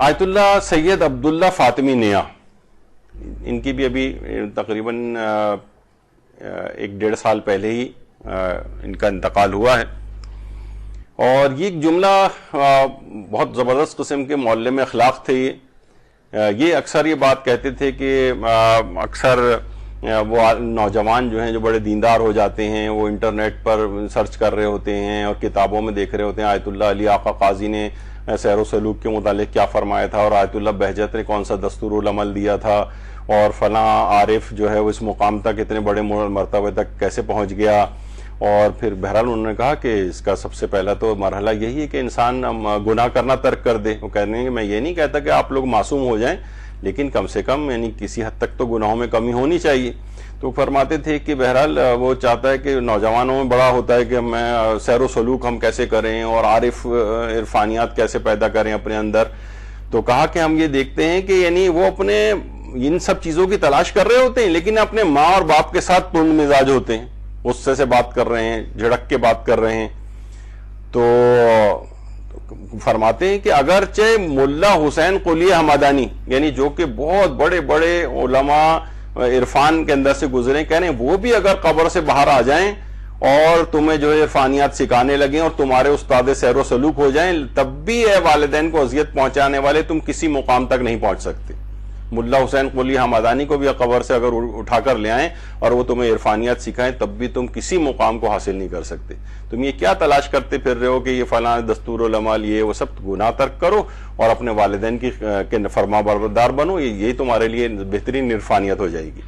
آیت اللہ سید عبداللہ فاطمی نیا، ان کی بھی ابھی تقریباً 1-1.5 سال پہلے ہی ان کا انتقال ہوا ہے، اور یہ ایک جملہ بہت زبردست قسم کے معلم اخلاق تھے. یہ اکثر یہ بات کہتے تھے کہ اکثر وہ نوجوان جو ہیں جو بڑے دیندار ہو جاتے ہیں، وہ انٹرنیٹ پر سرچ کر رہے ہوتے ہیں اور کتابوں میں دیکھ رہے ہوتے ہیں آیت اللہ علی آقا قاضی نے سیر و سلوک کے متعلق کیا فرمایا تھا، اور آیت اللہ بہجت نے کون سا دستور العمل دیا تھا، اور فلاں عارف جو ہے وہ اس مقام تک اتنے بڑے مرتبے تک کیسے پہنچ گیا. اور پھر بہرحال انہوں نے کہا کہ اس کا سب سے پہلا تو مرحلہ یہی ہے کہ انسان گناہ کرنا ترک کر دے. وہ کہہ رہے ہیں کہ میں یہ نہیں کہتا کہ آپ لوگ معصوم ہو جائیں، لیکن کم سے کم یعنی کسی حد تک تو گناہوں میں کمی ہونی چاہیے. تو فرماتے تھے کہ بہرحال وہ چاہتا ہے کہ نوجوانوں میں بڑا ہوتا ہے کہ میں سیر و سلوک ہم کیسے کریں اور عارف عرفانیات کیسے پیدا کریں اپنے اندر. تو کہا کہ ہم یہ دیکھتے ہیں کہ یعنی وہ اپنے ان سب چیزوں کی تلاش کر رہے ہوتے ہیں، لیکن اپنے ماں اور باپ کے ساتھ تند مزاج ہوتے ہیں، غصے سے بات کر رہے ہیں، جھڑک کے بات کر رہے ہیں. تو فرماتے ہیں کہ اگرچہ ملا حسین قلی حمدانی، یعنی جو کہ بہت بڑے بڑے علماء عرفان کے اندر سے گزرے، کہہ رہے ہیں وہ بھی اگر قبر سے باہر آ جائیں اور تمہیں جو ہے عرفانیات سکھانے لگیں اور تمہارے استاد سیر و سلوک ہو جائیں، تب بھی اے والدین کو اذیت پہنچانے والے تم کسی مقام تک نہیں پہنچ سکتے. ملا حسین قلی حمدانی کو بھی قبر سے اگر اٹھا کر لے آئیں اور وہ تمہیں عرفانیات سکھائیں، تب بھی تم کسی مقام کو حاصل نہیں کر سکتے. تم یہ کیا تلاش کرتے پھر رہے ہو کہ یہ فلاں دستور العمل یہ وہ سب گناہ ترک کرو اور اپنے والدین کی فرما بردار بنو، یہ تمہارے لیے بہترین عرفانیت ہو جائے گی.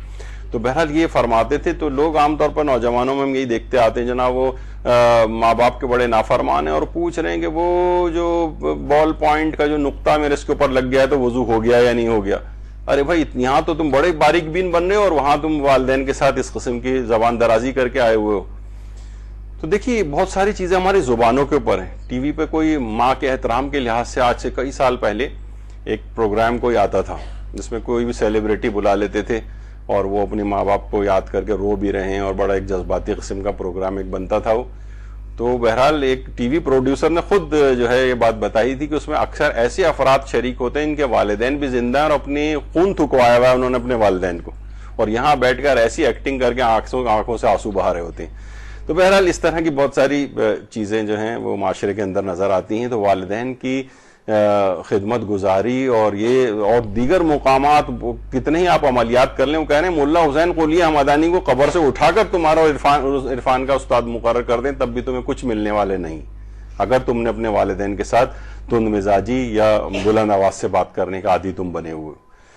تو بہرحال یہ فرماتے تھے. تو لوگ عام طور پر نوجوانوں میں ہم یہی دیکھتے آتے ہیں جناب، وہ ماں باپ کے بڑے نافرمان ہیں اور پوچھ رہے ہیں کہ وہ جو بال پوائنٹ کا جو نقطہ میرے اس کے اوپر لگ گیا ہے تو وضو ہو گیا یا نہیں ہو گیا. ارے بھائی یہاں تو تم بڑے باریک بین بن رہے ہو اور وہاں تم والدین کے ساتھ اس قسم کی زبان درازی کر کے آئے ہوئے ہو. تو دیکھیے بہت ساری چیزیں ہماری زبانوں کے اوپر ہیں. ٹی وی پہ کوئی ماں کے احترام کے لحاظ سے آج سے کئی سال پہلے ایک پروگرام کوئی آتا تھا جس میں کوئی بھی سیلیبریٹی بلا لیتے تھے اور وہ اپنے ماں باپ کو یاد کر کے رو بھی رہے ہیں، اور بڑا ایک جذباتی قسم کا پروگرام ایک بنتا تھا وہ. تو بہرحال ایک ٹی وی پروڈیوسر نے خود جو ہے یہ بات بتائی تھی کہ اس میں اکثر ایسے افراد شریک ہوتے ہیں ان کے والدین بھی زندہ ہیں اور اپنی خون تھکوایا ہوا ہے انہوں نے اپنے والدین کو، اور یہاں بیٹھ کر ایسی ایکٹنگ کر کے آنکھوں سے آنسو بہا رہے ہوتے ہیں. تو بہرحال اس طرح کی بہت ساری چیزیں جو ہیں وہ معاشرے کے اندر نظر آتی ہیں. تو والدین کی خدمت گزاری اور یہ اور دیگر مقامات کتنے ہی آپ عملیات کر لیں. وہ کہہ رہے ہیں ملا حسین قلی حمدانی کو قبر سے اٹھا کر تمہارا عرفان کا استاد مقرر کر دیں، تب بھی تمہیں کچھ ملنے والے نہیں اگر تم نے اپنے والدین کے ساتھ تند مزاجی یا بلند آواز سے بات کرنے کا عادی تم بنے ہوئے.